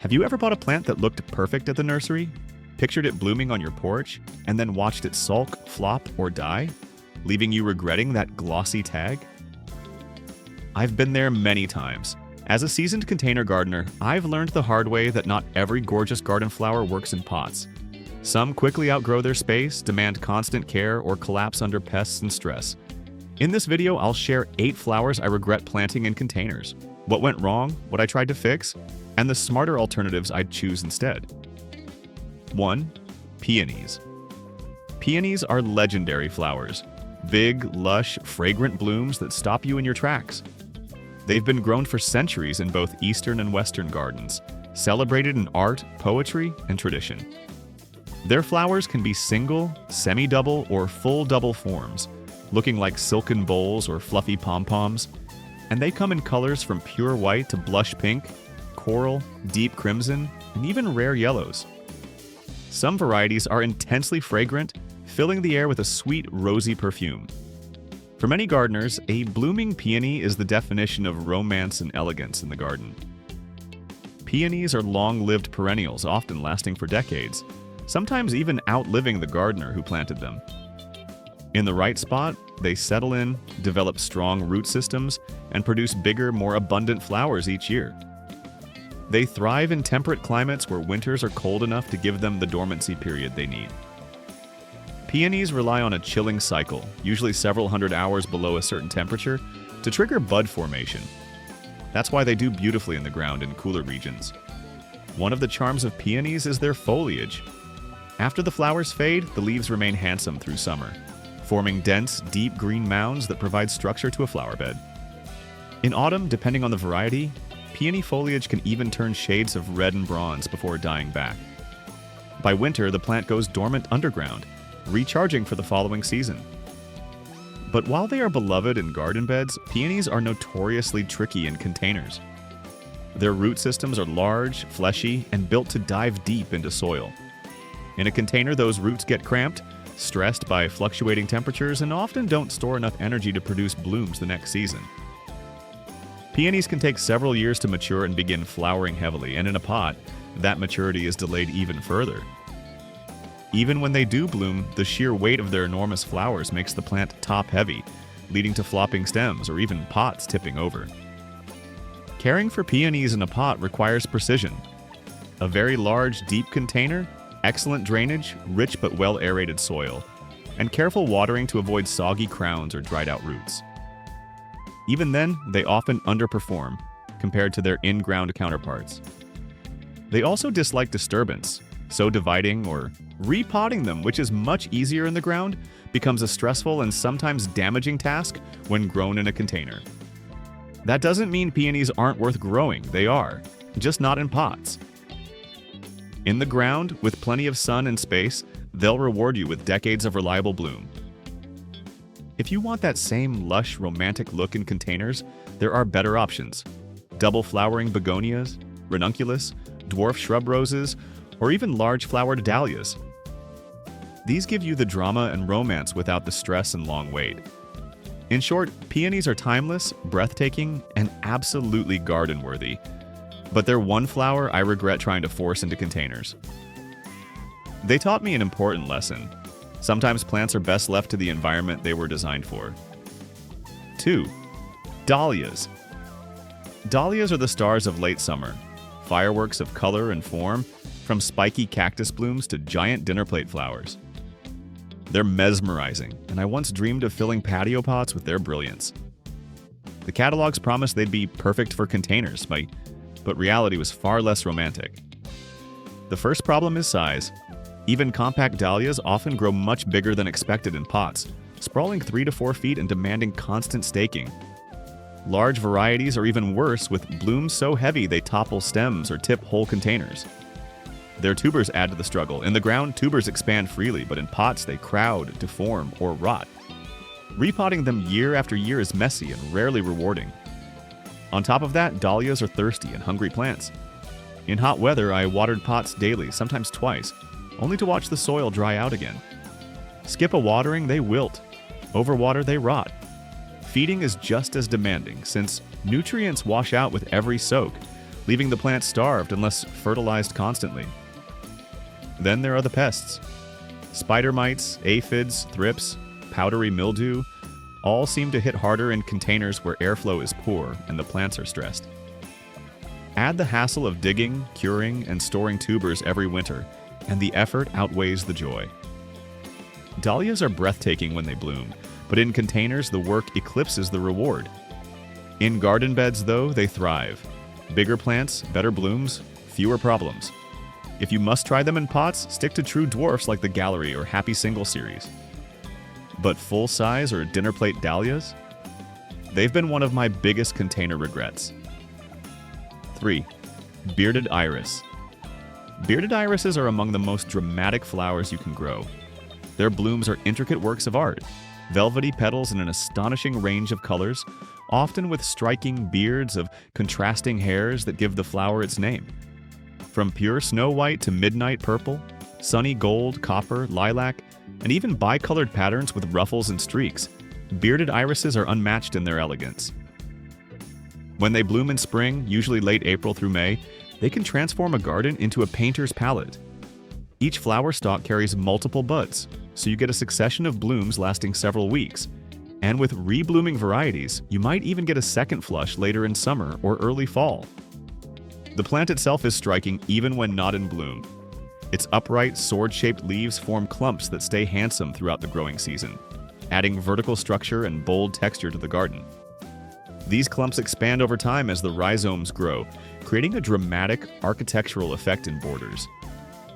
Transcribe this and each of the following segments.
Have you ever bought a plant that looked perfect at the nursery, pictured it blooming on your porch, and then watched it sulk, flop, or die, leaving you regretting that glossy tag? I've been there many times. As a seasoned container gardener, I've learned the hard way that not every gorgeous garden flower works in pots. Some quickly outgrow their space, demand constant care, or collapse under pests and stress. In this video, I'll share 8 flowers I regret planting in containers, what went wrong, what I tried to fix, and the smarter alternatives I'd choose instead. 1. Peonies. Peonies are legendary flowers. Big, lush, fragrant blooms that stop you in your tracks. They've been grown for centuries in both Eastern and Western gardens, celebrated in art, poetry, and tradition. Their flowers can be single, semi-double, or full double forms, looking like silken bowls or fluffy pom-poms, and they come in colors from pure white to blush pink, coral, deep crimson, and even rare yellows. Some varieties are intensely fragrant, filling the air with a sweet, rosy perfume. For many gardeners, a blooming peony is the definition of romance and elegance in the garden. Peonies are long-lived perennials, often lasting for decades, sometimes even outliving the gardener who planted them. In the right spot, they settle in, develop strong root systems, and produce bigger, more abundant flowers each year. They thrive in temperate climates where winters are cold enough to give them the dormancy period they need. Peonies rely on a chilling cycle, usually several hundred hours below a certain temperature, to trigger bud formation. That's why they do beautifully in the ground in cooler regions. One of the charms of peonies is their foliage. After the flowers fade, the leaves remain handsome through summer, forming dense, deep green mounds that provide structure to a flower bed. In autumn, depending on the variety, peony foliage can even turn shades of red and bronze before dying back. By winter, the plant goes dormant underground, recharging for the following season. But while they are beloved in garden beds, peonies are notoriously tricky in containers. Their root systems are large, fleshy, and built to dive deep into soil. In a container, those roots get cramped, stressed by fluctuating temperatures, and often don't store enough energy to produce blooms the next season. Peonies can take several years to mature and begin flowering heavily, and in a pot, that maturity is delayed even further. Even when they do bloom, the sheer weight of their enormous flowers makes the plant top-heavy, leading to flopping stems or even pots tipping over. Caring for peonies in a pot requires precision. A very large, deep container, excellent drainage, rich but well-aerated soil, and careful watering to avoid soggy crowns or dried-out roots. Even then, they often underperform compared to their in-ground counterparts. They also dislike disturbance, so dividing or repotting them, which is much easier in the ground, becomes a stressful and sometimes damaging task when grown in a container. That doesn't mean peonies aren't worth growing, they are, just not in pots. In the ground, with plenty of sun and space, they'll reward you with decades of reliable bloom. If you want that same lush, romantic look in containers, there are better options. Double flowering begonias, ranunculus, dwarf shrub roses, or even large flowered dahlias. These give you the drama and romance without the stress and long wait. In short, peonies are timeless, breathtaking, and absolutely garden-worthy. But they're one flower I regret trying to force into containers. They taught me an important lesson. Sometimes plants are best left to the environment they were designed for. 2. Dahlias. Dahlias are the stars of late summer, fireworks of color and form, from spiky cactus blooms to giant dinner plate flowers. They're mesmerizing, and I once dreamed of filling patio pots with their brilliance. The catalogs promised they'd be perfect for containers, but reality was far less romantic. The first problem is size. Even compact dahlias often grow much bigger than expected in pots, sprawling 3 to 4 feet and demanding constant staking. Large varieties are even worse, with blooms so heavy they topple stems or tip whole containers. Their tubers add to the struggle. In the ground, tubers expand freely, but in pots they crowd, deform, or rot. Repotting them year after year is messy and rarely rewarding. On top of that, dahlias are thirsty and hungry plants. In hot weather, I watered pots daily, sometimes twice, only to watch the soil dry out again. Skip a watering, they wilt. Overwater, they rot. Feeding is just as demanding, since nutrients wash out with every soak, leaving the plant starved unless fertilized constantly. Then there are the pests. Spider mites, aphids, thrips, powdery mildew all seem to hit harder in containers where airflow is poor and the plants are stressed. Add the hassle of digging, curing, and storing tubers every winter, and the effort outweighs the joy. Dahlias are breathtaking when they bloom, but in containers the work eclipses the reward. In garden beds, though, they thrive. Bigger plants, better blooms, fewer problems. If you must try them in pots, stick to true dwarfs like the Gallery or Happy Single series. But full-size or dinner plate dahlias? They've been one of my biggest container regrets. 3. Bearded iris. Bearded irises are among the most dramatic flowers you can grow. Their blooms are intricate works of art, velvety petals in an astonishing range of colors, often with striking beards of contrasting hairs that give the flower its name. From pure snow white to midnight purple, sunny gold, copper, lilac, and even bicolored patterns with ruffles and streaks, bearded irises are unmatched in their elegance. When they bloom in spring, usually late April through May, they can transform a garden into a painter's palette. Each flower stalk carries multiple buds, so you get a succession of blooms lasting several weeks. And with re-blooming varieties, you might even get a second flush later in summer or early fall. The plant itself is striking even when not in bloom. Its upright, sword-shaped leaves form clumps that stay handsome throughout the growing season, adding vertical structure and bold texture to the garden. These clumps expand over time as the rhizomes grow, creating a dramatic architectural effect in borders.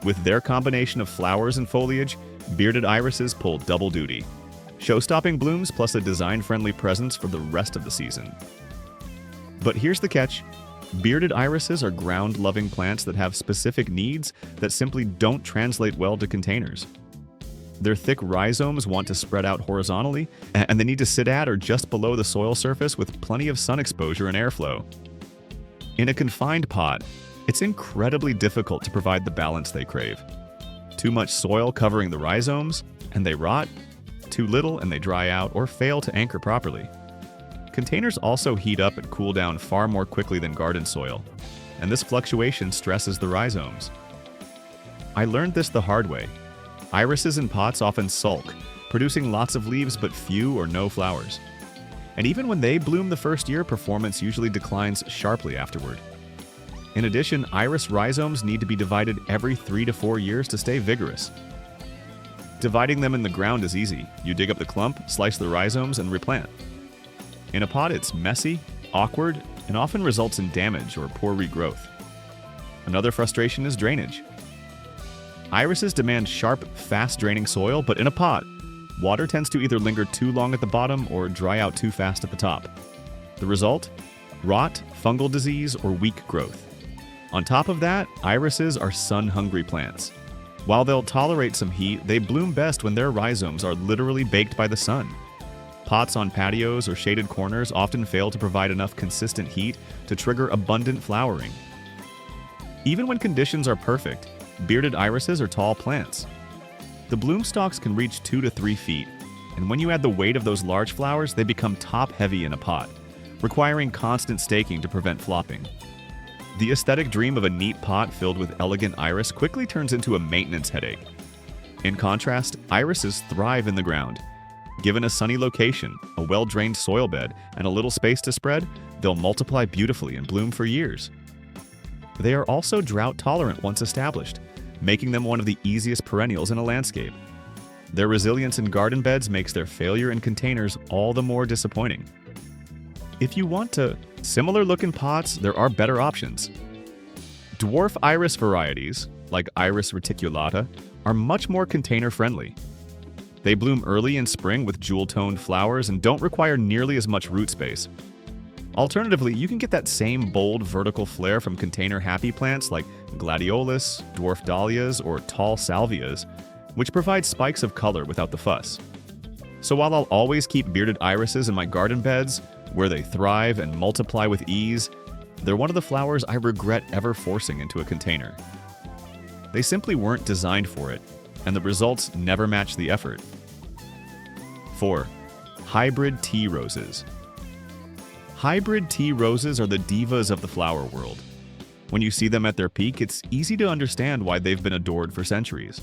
With their combination of flowers and foliage, bearded irises pull double duty. Show-stopping blooms plus a design-friendly presence for the rest of the season. But here's the catch. Bearded irises are ground-loving plants that have specific needs that simply don't translate well to containers. Their thick rhizomes want to spread out horizontally, and they need to sit at or just below the soil surface with plenty of sun exposure and airflow. In a confined pot, it's incredibly difficult to provide the balance they crave. Too much soil covering the rhizomes, and they rot. Too little, and they dry out or fail to anchor properly. Containers also heat up and cool down far more quickly than garden soil, and this fluctuation stresses the rhizomes. I learned this the hard way. Irises in pots often sulk, producing lots of leaves but few or no flowers. And even when they bloom the first year, performance usually declines sharply afterward. In addition, iris rhizomes need to be divided every 3 to 4 years to stay vigorous. Dividing them in the ground is easy. You dig up the clump, slice the rhizomes, and replant. In a pot, it's messy, awkward, and often results in damage or poor regrowth. Another frustration is drainage. Irises demand sharp, fast-draining soil, but in a pot, water tends to either linger too long at the bottom or dry out too fast at the top. The result? Rot, fungal disease, or weak growth. On top of that, irises are sun-hungry plants. While they'll tolerate some heat, they bloom best when their rhizomes are literally baked by the sun. Pots on patios or shaded corners often fail to provide enough consistent heat to trigger abundant flowering. Even when conditions are perfect, bearded irises are tall plants. The bloom stalks can reach 2 to 3 feet, and when you add the weight of those large flowers, they become top-heavy in a pot, requiring constant staking to prevent flopping. The aesthetic dream of a neat pot filled with elegant iris quickly turns into a maintenance headache. In contrast, irises thrive in the ground. Given a sunny location, a well-drained soil bed, and a little space to spread, they'll multiply beautifully and bloom for years. They are also drought-tolerant once established, making them one of the easiest perennials in a landscape. Their resilience in garden beds makes their failure in containers all the more disappointing. If you want to similar-looking pots, there are better options. Dwarf iris varieties, like Iris reticulata, are much more container-friendly. They bloom early in spring with jewel-toned flowers and don't require nearly as much root space. Alternatively, you can get that same bold vertical flair from container-happy plants like gladiolus, dwarf dahlias, or tall salvias, which provide spikes of color without the fuss. So while I'll always keep bearded irises in my garden beds, where they thrive and multiply with ease, they're one of the flowers I regret ever forcing into a container. They simply weren't designed for it, and the results never match the effort. 4. Hybrid tea roses. Hybrid tea roses are the divas of the flower world. When you see them at their peak, it's easy to understand why they've been adored for centuries.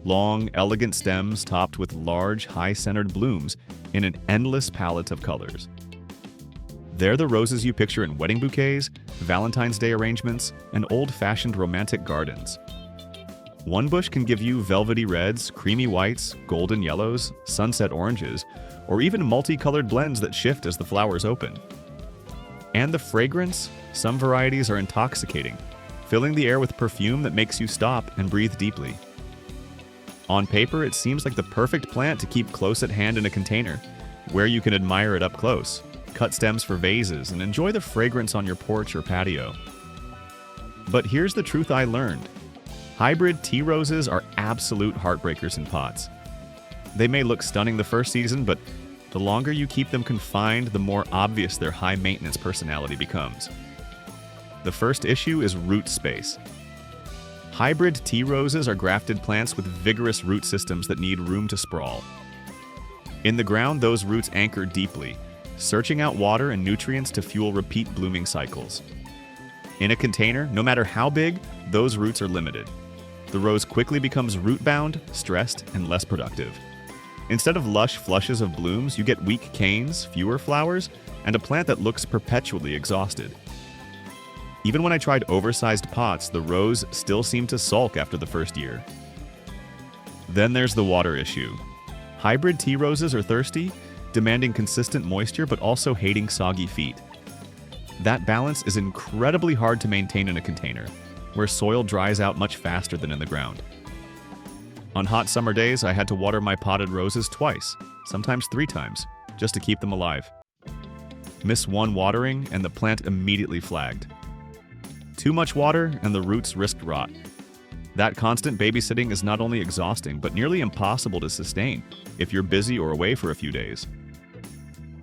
Long, elegant stems topped with large, high-centered blooms in an endless palette of colors. They're the roses you picture in wedding bouquets, Valentine's Day arrangements, and old-fashioned romantic gardens. One bush can give you velvety reds, creamy whites, golden yellows, sunset oranges, or even multicolored blends that shift as the flowers open. And the fragrance? Some varieties are intoxicating, filling the air with perfume that makes you stop and breathe deeply. On paper, it seems like the perfect plant to keep close at hand in a container, where you can admire it up close, cut stems for vases, and enjoy the fragrance on your porch or patio. But here's the truth I learned. Hybrid tea roses are absolute heartbreakers in pots. They may look stunning the first season, but the longer you keep them confined, the more obvious their high-maintenance personality becomes. The first issue is root space. Hybrid tea roses are grafted plants with vigorous root systems that need room to sprawl. In the ground, those roots anchor deeply, searching out water and nutrients to fuel repeat blooming cycles. In a container, no matter how big, those roots are limited. The rose quickly becomes root-bound, stressed, and less productive. Instead of lush flushes of blooms, you get weak canes, fewer flowers, and a plant that looks perpetually exhausted. Even when I tried oversized pots, the rose still seemed to sulk after the first year. Then there's the water issue. Hybrid tea roses are thirsty, demanding consistent moisture but also hating soggy feet. That balance is incredibly hard to maintain in a container, where soil dries out much faster than in the ground. On hot summer days, I had to water my potted roses twice, sometimes 3 times, just to keep them alive. Miss one watering and the plant immediately flagged. Too much water and the roots risked rot. That constant babysitting is not only exhausting, but nearly impossible to sustain if you're busy or away for a few days.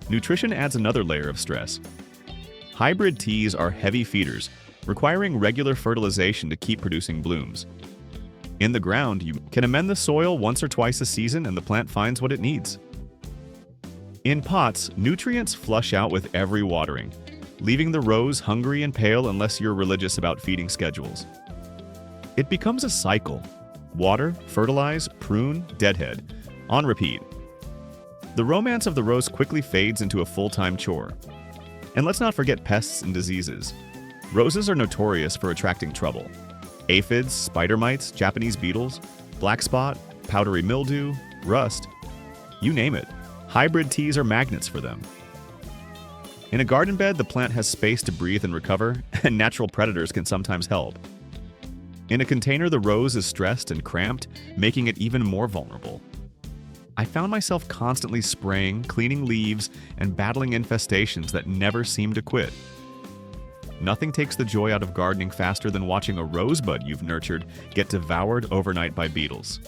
Nutrition adds another layer of stress. Hybrid teas are heavy feeders, requiring regular fertilization to keep producing blooms. In the ground, you can amend the soil once or twice a season and the plant finds what it needs. In pots, nutrients flush out with every watering, leaving the rose hungry and pale unless you're religious about feeding schedules. It becomes a cycle. Water, fertilize, prune, deadhead, on repeat. The romance of the rose quickly fades into a full-time chore. And let's not forget pests and diseases. Roses are notorious for attracting trouble. Aphids, spider mites, Japanese beetles, black spot, powdery mildew, rust, you name it. Hybrid teas are magnets for them. In a garden bed, the plant has space to breathe and recover, and natural predators can sometimes help. In a container, the rose is stressed and cramped, making it even more vulnerable. I found myself constantly spraying, cleaning leaves, and battling infestations that never seemed to quit. Nothing takes the joy out of gardening faster than watching a rosebud you've nurtured get devoured overnight by beetles.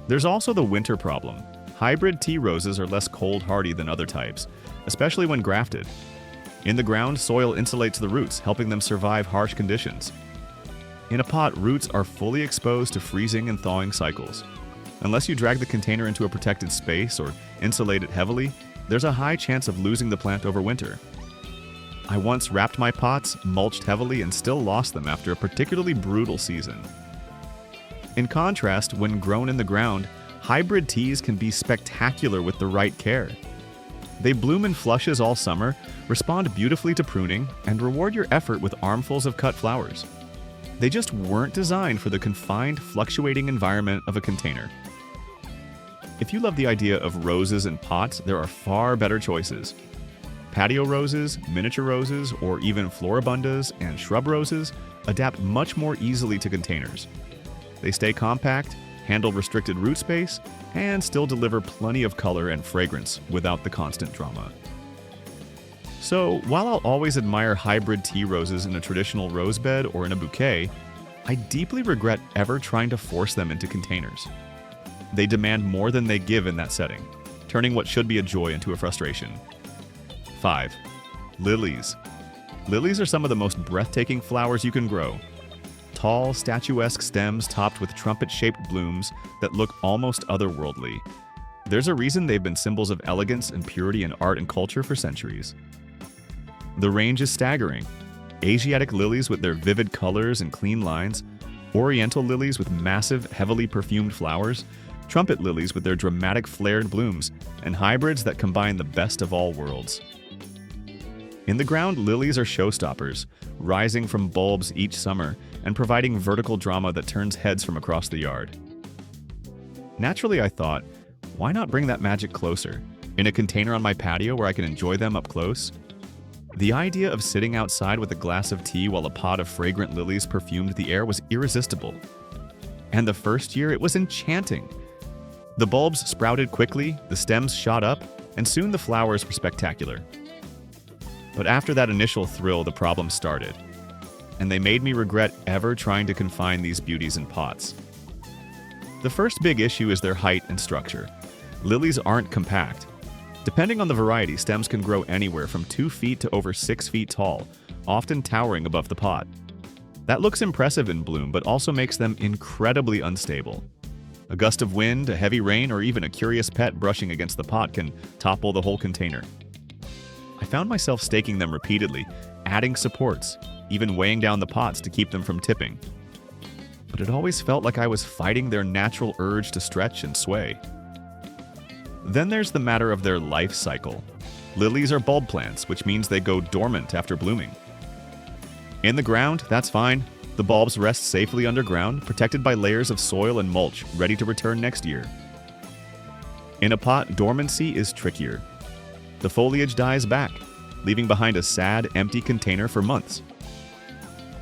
There's also the winter problem. Hybrid tea roses are less cold-hardy than other types, especially when grafted. In the ground, soil insulates the roots, helping them survive harsh conditions. In a pot, roots are fully exposed to freezing and thawing cycles. Unless you drag the container into a protected space or insulate it heavily, there's a high chance of losing the plant over winter. I once wrapped my pots, mulched heavily, and still lost them after a particularly brutal season. In contrast, when grown in the ground, hybrid teas can be spectacular with the right care. They bloom in flushes all summer, respond beautifully to pruning, and reward your effort with armfuls of cut flowers. They just weren't designed for the confined, fluctuating environment of a container. If you love the idea of roses in pots, there are far better choices. Patio roses, miniature roses, or even floribundas and shrub roses adapt much more easily to containers. They stay compact, handle restricted root space, and still deliver plenty of color and fragrance without the constant drama. So, while I'll always admire hybrid tea roses in a traditional rose bed or in a bouquet, I deeply regret ever trying to force them into containers. They demand more than they give in that setting, turning what should be a joy into a frustration. 5. Lilies. Lilies are some of the most breathtaking flowers you can grow. Tall, statuesque stems topped with trumpet-shaped blooms that look almost otherworldly. There's a reason they've been symbols of elegance and purity in art and culture for centuries. The range is staggering. Asiatic lilies with their vivid colors and clean lines, Oriental lilies with massive, heavily perfumed flowers, trumpet lilies with their dramatic flared blooms, and hybrids that combine the best of all worlds. In the ground, lilies are showstoppers, rising from bulbs each summer and providing vertical drama that turns heads from across the yard. Naturally, I thought, why not bring that magic closer, in a container on my patio where I can enjoy them up close? The idea of sitting outside with a glass of tea while a pot of fragrant lilies perfumed the air was irresistible. And the first year, it was enchanting. The bulbs sprouted quickly, the stems shot up, and soon the flowers were spectacular. But after that initial thrill, the problems started, and they made me regret ever trying to confine these beauties in pots. The first big issue is their height and structure. Lilies aren't compact. Depending on the variety, stems can grow anywhere from 2 feet to over 6 feet tall, often towering above the pot. That looks impressive in bloom, but also makes them incredibly unstable. A gust of wind, a heavy rain, or even a curious pet brushing against the pot can topple the whole container. I found myself staking them repeatedly, adding supports, even weighing down the pots to keep them from tipping. But it always felt like I was fighting their natural urge to stretch and sway. Then there's the matter of their life cycle. Lilies are bulb plants, which means they go dormant after blooming. In the ground, that's fine. The bulbs rest safely underground, protected by layers of soil and mulch, ready to return next year. In a pot, dormancy is trickier. The foliage dies back, leaving behind a sad, empty container for months.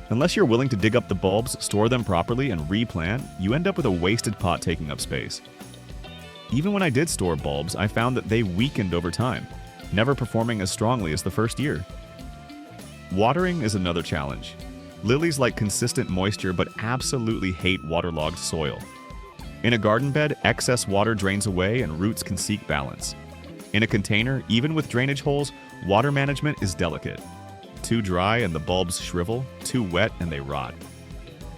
Unless you're willing to dig up the bulbs, store them properly, and replant, you end up with a wasted pot taking up space. Even when I did store bulbs, I found that they weakened over time, never performing as strongly as the first year. Watering is another challenge. Lilies like consistent moisture but absolutely hate waterlogged soil. In a garden bed, excess water drains away and roots can seek balance. In a container, even with drainage holes, water management is delicate. Too dry and the bulbs shrivel, too wet and they rot.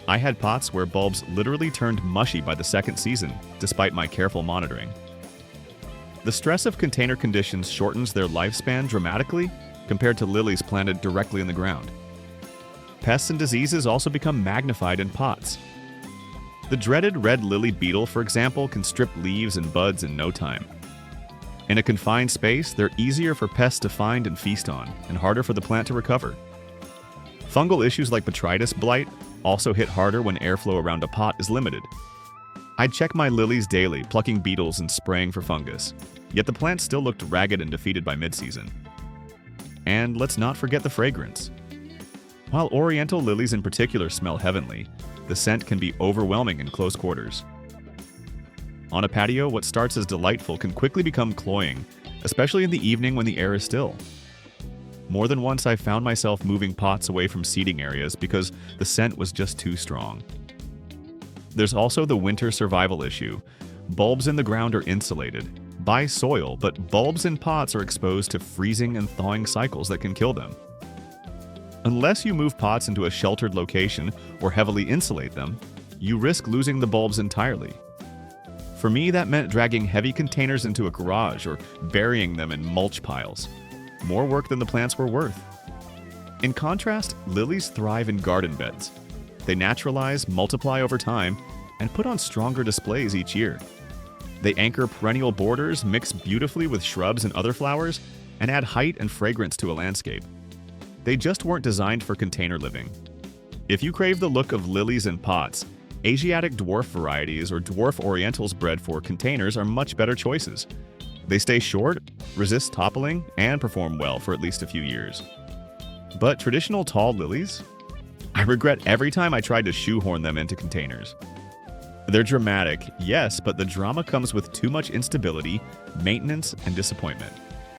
I had pots where bulbs literally turned mushy by the second season, despite my careful monitoring. The stress of container conditions shortens their lifespan dramatically compared to lilies planted directly in the ground. Pests and diseases also become magnified in pots. The dreaded red lily beetle, for example, can strip leaves and buds in no time. In a confined space, they're easier for pests to find and feast on, and harder for the plant to recover. Fungal issues like botrytis blight also hit harder when airflow around a pot is limited. I'd check my lilies daily, plucking beetles and spraying for fungus, yet the plant still looked ragged and defeated by mid-season. And let's not forget the fragrance. While Oriental lilies in particular smell heavenly, the scent can be overwhelming in close quarters. On a patio, what starts as delightful can quickly become cloying, especially in the evening when the air is still. More than once, I found myself moving pots away from seating areas because the scent was just too strong. There's also the winter survival issue. Bulbs in the ground are insulated by soil, but bulbs in pots are exposed to freezing and thawing cycles that can kill them. Unless you move pots into a sheltered location or heavily insulate them, you risk losing the bulbs entirely. For me, that meant dragging heavy containers into a garage or burying them in mulch piles. More work than the plants were worth. In contrast, lilies thrive in garden beds. They naturalize, multiply over time, and put on stronger displays each year. They anchor perennial borders, mix beautifully with shrubs and other flowers, and add height and fragrance to a landscape. They just weren't designed for container living. If you crave the look of lilies in pots, Asiatic dwarf varieties or dwarf orientals bred for containers are much better choices. They stay short, resist toppling, and perform well for at least a few years. But traditional tall lilies? I regret every time I tried to shoehorn them into containers. They're dramatic, yes, but the drama comes with too much instability, maintenance, and disappointment.